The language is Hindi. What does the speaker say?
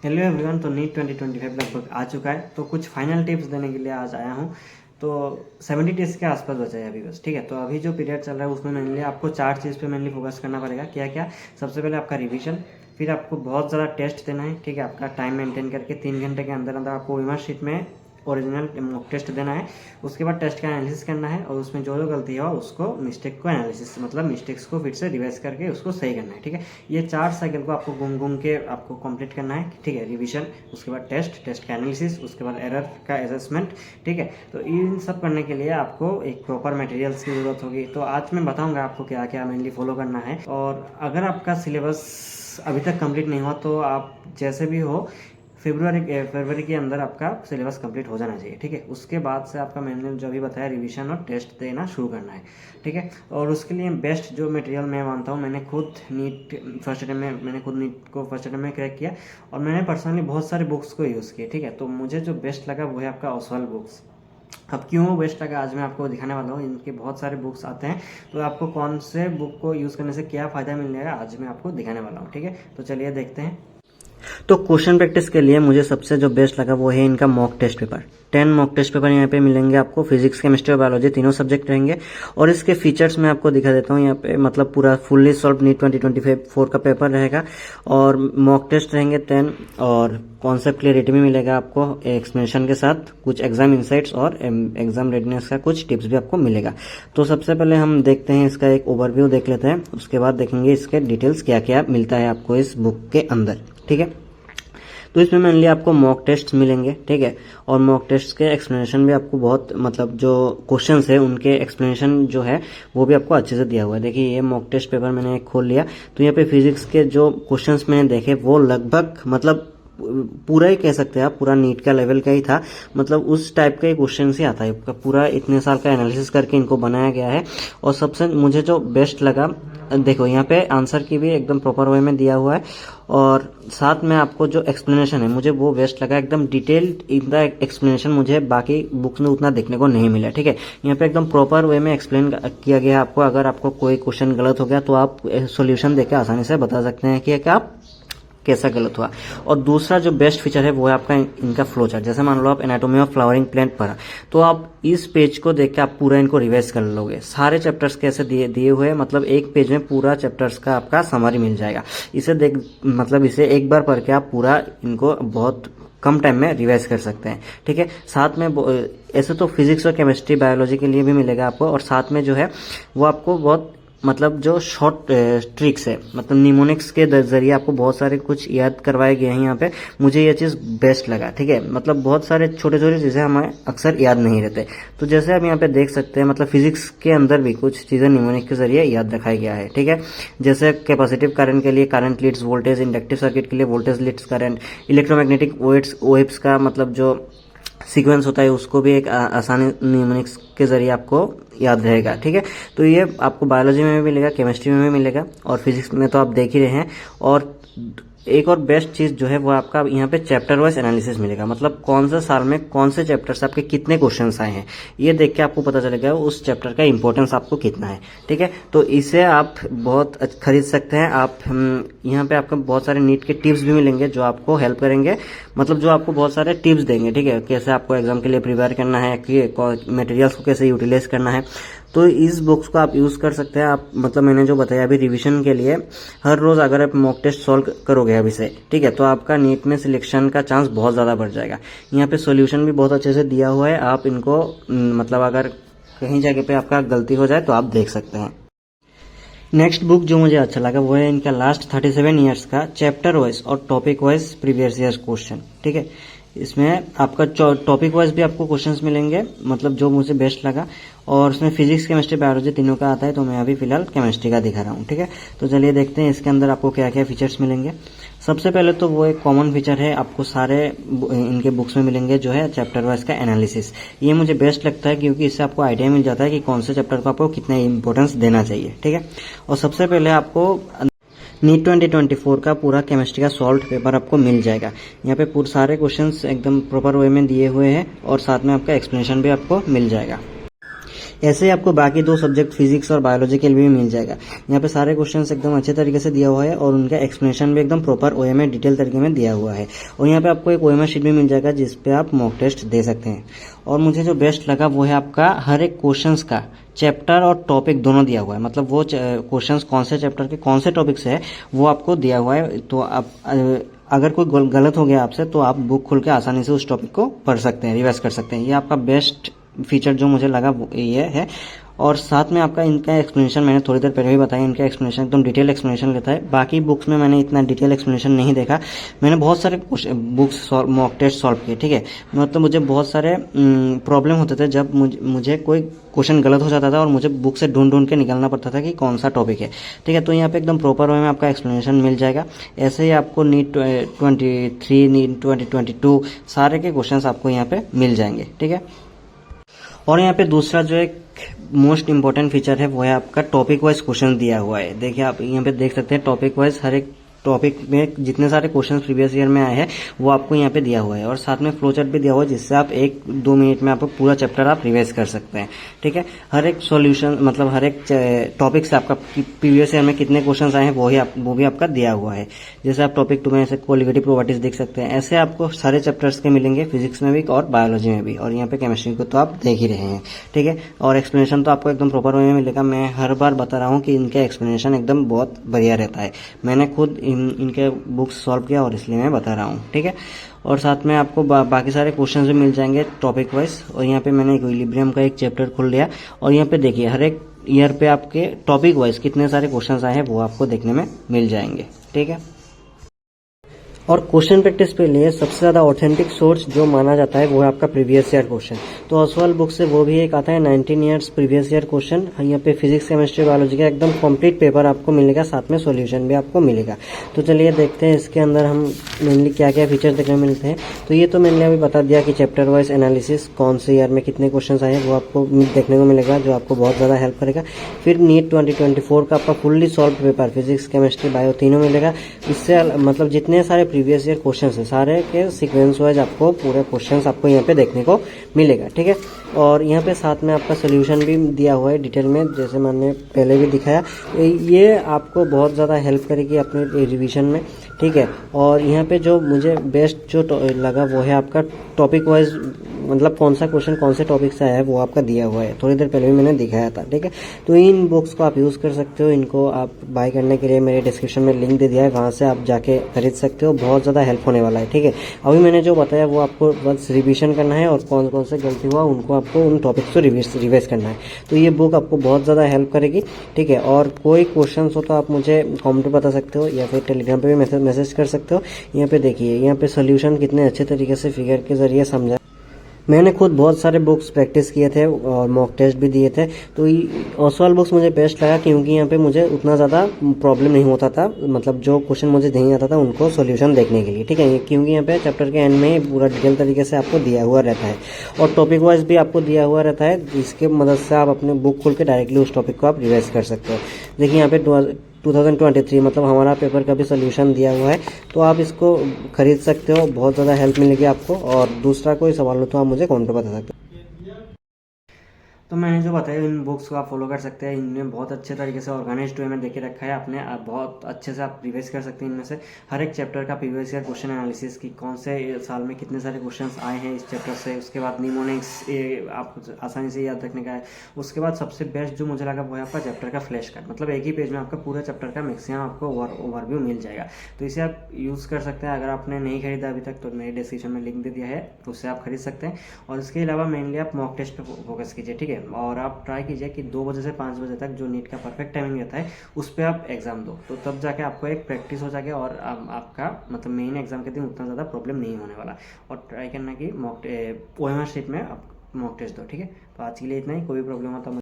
Hello everyone. तो नीट 2025 लगभग आ चुका है, तो कुछ फाइनल टिप्स देने के लिए आज आया हूँ। तो 70 डेज के आसपास बचा है अभी बस, ठीक है। तो अभी जो पीरियड चल रहा है उसमें मेनली आपको 4 चीज़ पे मेनली फोकस करना पड़ेगा। क्या क्या? सबसे पहले आपका रिवीजन, फिर आपको बहुत ज़्यादा टेस्ट देना है, ठीक है। आपका टाइम मेंटेन करके 3 घंटे के अंदर अंदर आपको ओएमआर शीट में ओरिजिनल मॉक टेस्ट देना है। उसके बाद टेस्ट का एनालिसिस करना है और उसमें जो जो गलती है उसको मिस्टेक को एनालिसिस मतलब मिस्टेक्स को फिर से रिवाइज करके उसको सही करना है, ठीक है। ये 4 साइकिल को आपको घूम घूम के आपको कंप्लीट करना है, ठीक है। रिवीजन, उसके बाद टेस्ट का एनालिसिस, उसके बाद एरर का असेसमेंट, ठीक है। तो इन सब करने के लिए आपको एक प्रॉपर मटेरियल्स की ज़रूरत होगी। तो आज मैं बताऊँगा आपको क्या क्या मेनली फॉलो करना है। और अगर आपका सिलेबस अभी तक कंप्लीट नहीं हुआ तो आप जैसे भी हो फरवरी के अंदर आपका सिलेबस कंप्लीट हो जाना चाहिए, ठीक है। उसके बाद से आपका मैंने जो भी बताया रिवीजन और टेस्ट देना शुरू करना है, ठीक है। और उसके लिए बेस्ट जो मटेरियल मैं मानता हूँ, मैंने खुद नीट फर्स्ट अटेम्प्ट में क्रैक किया और मैंने पर्सनली बहुत सारे बुक्स को यूज़ किया, ठीक है। तो मुझे जो बेस्ट लगा वो है आपका ओसवाल बुक्स। अब क्यों वो बेस्ट लगा आज मैं आपको दिखाने वाला हूँ। इनके बहुत सारे बुक्स आते हैं, तो आपको कौन से बुक को यूज़ करने से क्या फ़ायदा मिलेगा आज मैं आपको दिखाने वाला हूँ, ठीक है। तो चलिए देखते हैं। तो क्वेश्चन प्रैक्टिस के लिए मुझे सबसे जो बेस्ट लगा वो है इनका mock test paper. 10 mock test paper यहाँ पे मिलेंगे आपको। फिजिक्स, केमिस्ट्री और बायोलॉजी तीनों सब्जेक्ट रहेंगे। और इसके फीचर्स मैं आपको दिखा देता हूँ यहाँ पे। मतलब पूरा फुल्ली सॉल्व नीट 2024 का पेपर रहेगा और मॉक टेस्ट रहेंगे 10 और कॉन्सेप्ट क्लियरिटी भी मिलेगा आपको एक्सप्लेनेशन के साथ, कुछ एग्जाम इंसाइट्स और एग्जाम रेडनेस का कुछ टिप्स भी आपको मिलेगा। तो सबसे पहले हम देखते हैं इसका एक ओवरव्यू देख लेते हैं, उसके बाद देखेंगे इसके डिटेल्स क्या क्या मिलता है आपको इस बुक के अंदर, ठीक है। तो इसमें मेनली आपको मॉक टेस्ट मिलेंगे, ठीक है। और मॉक टेस्ट के एक्सप्लेनेशन भी आपको बहुत मतलब जो क्वेश्चंस है उनके एक्सप्लेनेशन जो है वो भी आपको अच्छे से दिया हुआ है। देखिए ये मॉक टेस्ट पेपर मैंने खोल लिया, तो यहाँ पे फिजिक्स के जो क्वेश्चंस मैंने देखे वो लगभग मतलब पूरा ही कह सकते हैं आप, पूरा नीट का लेवल का ही था। मतलब उस टाइप का ही क्वेश्चन ही आता है पूरा। इतने साल का एनालिसिस करके इनको बनाया गया है। और सबसे मुझे जो बेस्ट लगा, देखो यहाँ पे आंसर की भी एकदम प्रॉपर वे में दिया हुआ है और साथ में आपको जो एक्सप्लेनेशन है मुझे वो बेस्ट लगा। एकदम डिटेल्ड इनका एक्सप्लेनेशन मुझे बाकी बुक्स में उतना देखने को नहीं मिला, ठीक है। यहाँ पे एकदम प्रॉपर वे में एक्सप्लेन किया गया आपको। अगर आपको कोई क्वेश्चन गलत हो गया तो आप सॉल्यूशन देकर आसानी से बता सकते हैं कि आप कैसा गलत हुआ। और दूसरा जो बेस्ट फीचर है वो है आपका इनका फ्लो चार्ट। जैसे मान लो आप एनाटॉमी ऑफ फ्लावरिंग प्लांट पढ़ा, तो आप इस पेज को देख के आप पूरा इनको रिवाइज कर लोगे। सारे चैप्टर्स कैसे दिए हुए हैं, मतलब एक पेज में पूरा चैप्टर्स का आपका समरी मिल जाएगा। इसे एक बार पढ़ के आप पूरा इनको बहुत कम टाइम में रिवाइज कर सकते हैं, ठीक है। साथ में ऐसे तो फिजिक्स और केमिस्ट्री बायोलॉजी के लिए भी मिलेगा आपको। और साथ में जो है वो आपको बहुत मतलब जो शॉर्ट ट्रिक्स है, मतलब निमोनिक्स के जरिए आपको बहुत सारे कुछ याद करवाए गए हैं यहाँ पे। मुझे ये चीज़ बेस्ट लगा, ठीक है। मतलब बहुत सारे छोटे छोटे चीज़ें हमें अक्सर याद नहीं रहते। तो जैसे आप यहाँ पे देख सकते हैं, मतलब फिजिक्स के अंदर भी कुछ चीज़ें निमोनिक्स के जरिए याद रखाया गया है, ठीक है। जैसे कैपेसिटिव करंट के लिए current leads voltage, inductive circuit के लिए voltage leads current, electromagnetic waves का मतलब जो सीक्वेंस होता है उसको भी एक आसानी निमोनिक्स के जरिए आपको याद रहेगा, ठीक है। तो ये आपको बायोलॉजी में भी मिलेगा, केमिस्ट्री में भी मिलेगा और फिजिक्स में तो आप देख ही रहे हैं। और एक और बेस्ट चीज़ जो है वो आपका यहाँ पे चैप्टर वाइज एनालिसिस मिलेगा। मतलब कौन से साल में कौन से चैप्टर से आपके कितने क्वेश्चंस आए हैं ये देख के आपको पता चलेगा उस चैप्टर का इंपॉर्टेंस आपको कितना है, ठीक है। तो इसे आप बहुत खरीद सकते हैं आप। यहाँ पे आपको बहुत सारे नीट के टिप्स भी मिलेंगे जो आपको हेल्प करेंगे, मतलब जो आपको बहुत सारे टिप्स देंगे, ठीक है। कैसे आपको एग्जाम के लिए प्रिपेयर करना है, कि मटेरियल्स को कैसे यूटिलाइज करना है। तो इस बुक्स को आप यूज़ कर सकते हैं आप। मतलब मैंने जो बताया अभी रिवीजन के लिए, हर रोज़ अगर आप मॉक टेस्ट सॉल्व करोगे अभी से, ठीक है, तो आपका नीट में सिलेक्शन का चांस बहुत ज़्यादा बढ़ जाएगा। यहाँ पे सॉल्यूशन भी बहुत अच्छे से दिया हुआ है। आप इनको मतलब अगर कहीं जगह पे आपका गलती हो जाए तो आप देख सकते हैं। नेक्स्ट बुक जो मुझे अच्छा लगा वो है इनका लास्ट 37 ईयर्स का चैप्टर वाइज और topic wise previous years question, ठीक है। इसमें आपका टॉपिक वाइज भी आपको क्वेश्चंस मिलेंगे, मतलब जो मुझे बेस्ट लगा। और उसमें फिजिक्स, केमिस्ट्री, बायोलॉजी तीनों का आता है, तो मैं अभी फिलहाल केमिस्ट्री का दिखा रहा हूँ, ठीक है। तो चलिए देखते हैं इसके अंदर आपको क्या क्या फीचर्स मिलेंगे। सबसे पहले तो वो एक कॉमन फीचर है, आपको सारे इनके बुक्स में मिलेंगे जो है चैप्टर वाइज का एनालिसिस। ये मुझे बेस्ट लगता है क्योंकि इससे आपको आइडिया मिल जाता है कि कौन से चैप्टर को आपको कितना इंपॉर्टेंस देना चाहिए, ठीक है। और सबसे पहले आपको नीट 2024 का पूरा केमिस्ट्री का सॉल्व पेपर आपको मिल जाएगा। यहाँ पे पूरे सारे क्वेश्चंस एकदम प्रॉपर वे में दिए हुए हैं और साथ में आपका एक्सप्लेनेशन भी आपको मिल जाएगा। ऐसे ही आपको बाकी 2 सब्जेक्ट फिजिक्स और बायोलॉजी के लिए भी मिल जाएगा। यहाँ पे सारे क्वेश्चंस एकदम अच्छे तरीके से दिया हुआ है और उनका एक्सप्लेनेशन भी एकदम प्रॉपर वे में डिटेल तरीके में दिया हुआ है। और यहाँ पे आपको एक ओएमआर शीट भी मिल जाएगा जिस पे आप मॉक टेस्ट दे सकते हैं। और मुझे जो बेस्ट लगा वो है आपका हर एक क्वेश्चंस का चैप्टर और टॉपिक दोनों दिया हुआ है, मतलब वो क्वेश्चंस कौन से चैप्टर के कौन से टॉपिक से है वो आपको दिया हुआ है। तो आप अगर कोई गलत हो गया आपसे तो आप बुक खोल के आसानी से उस टॉपिक को पढ़ सकते हैं, रिवाइज कर सकते हैं। ये आपका बेस्ट फीचर जो मुझे लगा वो ये है। और साथ में आपका इनका एक्सप्लेनेशन मैंने थोड़ी देर पहले भी बताया, इनका एक्सप्लेनेशन एकदम डिटेल एक्सप्लेनेशन लेता है। बाकी बुक्स में मैंने इतना डिटेल एक्सप्लेनेशन नहीं देखा। मैंने बहुत सारे बुक्स मॉक टेस्ट सॉल्व किए, ठीक है। मतलब मुझे बहुत सारे प्रॉब्लम होते थे जब मुझे कोई क्वेश्चन गलत हो जाता था और मुझे बुक से ढूंढ के निकालना पड़ता था कि कौन सा टॉपिक है, ठीक है। तो यहाँ पे एकदम प्रॉपर वे में आपका एक्सप्लेनेशन मिल जाएगा। ऐसे ही आपको नीट 23, नीट 2022 सारे के क्वेश्चन आपको यहाँ पे मिल जाएंगे, ठीक है। और यहाँ पे दूसरा जो एक मोस्ट इंपॉर्टेंट फीचर है वो है आपका टॉपिक वाइज क्वेश्चन दिया हुआ है। देखिए आप यहाँ पे देख सकते हैं टॉपिक वाइज हर एक टॉपिक में जितने सारे क्वेश्चन प्रीवियस ईयर में आए हैं वो आपको यहाँ पे दिया हुआ है। और साथ में फ्लो चार्ट भी दिया हुआ है जिससे आप 1-2 मिनट में आपको पूरा चैप्टर आप रिवाइज कर सकते हैं, ठीक है। हर एक सॉल्यूशन मतलब हर एक टॉपिक से आपका प्रीवियस ईयर में कितने क्वेश्चन आए हैं वो भी आपका दिया हुआ है। जैसे आप टॉपिक 2 में ऐसे कोलिगेटिव प्रॉपर्टीज देख सकते हैं। ऐसे आपको सारे चैप्टर्स के मिलेंगे, फिजिक्स में भी और बायोलॉजी में भी। और यहाँ पे केमिस्ट्री को तो आप देख ही रहे हैं, ठीक है। और एक्सप्लेनेशन तो आपको एकदम प्रॉपर वे में मिलेगा। मैं हर बार बता रहा हूँ कि इनका एक्सप्लेनेशन एकदम बहुत बढ़िया रहता है। मैंने खुद इनके बुक्स सॉल्व किया और इसलिए मैं बता रहा हूँ, ठीक है। और साथ में आपको बाकी सारे क्वेश्चंस भी मिल जाएंगे टॉपिक वाइज। और यहाँ पे मैंने इक्विलिब्रियम का एक चैप्टर खोल लिया और यहाँ पे देखिए हर एक ईयर पे आपके टॉपिक वाइज कितने सारे क्वेश्चंस आए हैं वो आपको देखने में मिल जाएंगे, ठीक है। और क्वेश्चन प्रैक्टिस के लिए सबसे ज़्यादा ऑथेंटिक सोर्स जो माना जाता है वो है आपका प्रीवियस ईयर क्वेश्चन। तो ऑसवाल बुक से वो भी एक आता है 19 ईयर्स प्रीवियस ईयर क्वेश्चन। यहाँ पे फिजिक्स केमिस्ट्री बायोलॉजी का एकदम कंप्लीट पेपर आपको मिलेगा, साथ में सॉल्यूशन भी आपको मिलेगा। तो चलिए देखते हैं इसके अंदर हम मेनली क्या क्या फीचर्स देखने को मिलते हैं। तो ये तो मैंने अभी बता दिया कि चैप्टर वाइज एनालिसिस कौन से ईयर में कितने क्वेश्चन आए हैं वो आपको देखने को मिलेगा, जो आपको बहुत ज़्यादा हेल्प करेगा। फिर नीट 2024 का आपका fully solve paper physics chemistry bio तीनों मिलेगा। इससे मतलब जितने सारे प्रीवियस ईयर क्वेश्चंस हैं सारे के सीक्वेंस वाइज आपको पूरे क्वेश्चंस आपको यहाँ पे देखने को मिलेगा, ठीक है। और यहाँ पे साथ में आपका सोल्यूशन भी दिया हुआ है डिटेल में, जैसे मैंने पहले भी दिखाया। ये आपको बहुत ज़्यादा हेल्प करेगी अपने रिवीजन में, ठीक है। और यहाँ पे जो मुझे बेस्ट जो लगा वो है आपका टॉपिक वाइज, मतलब कौन सा क्वेश्चन कौन से टॉपिक से आया है वो आपका दिया हुआ है। थोड़ी देर पहले भी मैंने दिखाया था, ठीक है। तो इन बुक्स को आप यूज़ कर सकते हो। इनको आप बाय करने के लिए मेरे डिस्क्रिप्शन में लिंक दे दिया है, वहाँ से आप जाके खरीद सकते हो। बहुत ज़्यादा हेल्प होने वाला है, ठीक है। अभी मैंने जो बताया वो आपको बस रिविजन करना है और कौन कौन से गलती हुआ उनको आपको उन टॉपिक्स को रिवाइज करना है। तो ये बुक आपको बहुत ज़्यादा हेल्प करेगी, ठीक है। और कोई क्वेश्चन हो तो आप मुझे कमेंट पे बता सकते हो या फिर टेलीग्राम पे भी मैसेज कर सकते हो। यहाँ पे देखिए यहाँ पे सोल्यूशन कितने अच्छे तरीके से फिगर के जरिए समझा। मैंने खुद बहुत सारे बुक्स प्रैक्टिस किए थे और मॉक टेस्ट भी दिए थे। तो ओसवाल बुक्स मुझे बेस्ट लगा क्योंकि यहाँ पे मुझे उतना ज़्यादा प्रॉब्लम नहीं होता था, मतलब जो क्वेश्चन मुझे नहीं आता था उनको सॉल्यूशन देखने के लिए, ठीक है। क्योंकि यहाँ पे चैप्टर के एंड में पूरा डिटेल तरीके से आपको दिया हुआ रहता है और टॉपिक वाइज भी आपको दिया हुआ रहता है, जिसके मदद से आप अपने बुक खोल के डायरेक्टली उस टॉपिक को आप रिवाइज कर सकते हो। देखिए यहाँ पे 2023 मतलब हमारा पेपर का भी सोल्यूशन दिया हुआ है, तो आप इसको खरीद सकते हो। बहुत ज़्यादा हेल्प मिलेगी आपको। और दूसरा कोई सवाल हो तो आप मुझे कमेंट पे बता सकते हो। तो मैंने जो बताया इन बुक्स को आप फॉलो कर सकते हैं। इनमें बहुत अच्छे तरीके से ऑर्गेनाइज्ड वे में देके रखा है आपने, आप बहुत अच्छे से आप रिवाइज कर सकते हैं। इनमें से हर एक चैप्टर का प्रीवियस ईयर क्वेश्चन एनालिसिस की कौन से साल में कितने सारे क्वेश्चंस आए हैं इस चैप्टर से। उसके बाद निमोनिक्स आपको आसानी से याद रखने का है। उसके बाद सबसे बेस्ट जो मुझे लगा वो है आपका चैप्टर का फ्लैश कार्ड, मतलब एक ही पेज में आपका पूरा चैप्टर का मैक्सिमम आपको ओवरव्यू मिल जाएगा। तो इसे आप यूज़ कर सकते हैं। अगर आपने नहीं खरीदा अभी तक तो मेरे डिस्क्रिप्शन में लिंक दे दिया है, उससे आप खरीद सकते हैं। और इसके अलावा मेनली आप मॉक टेस्ट पर फोकस कीजिए, ठीक है। और आप ट्राई कीजिए कि 2 बजे से 5 बजे तक जो नीट का परफेक्ट टाइमिंग रहता है उस पर आप एग्जाम दो, तो तब जाके आपको एक प्रैक्टिस हो जाएगा और आपका मतलब मेन एग्जाम के दिन उतना ज़्यादा प्रॉब्लम नहीं होने वाला। और ट्राई करना कि ओएमआर शीट में आप मॉक टेस्ट दो, ठीक है। तो आज के लिए इतना ही। कोई प्रॉब्लम हो तो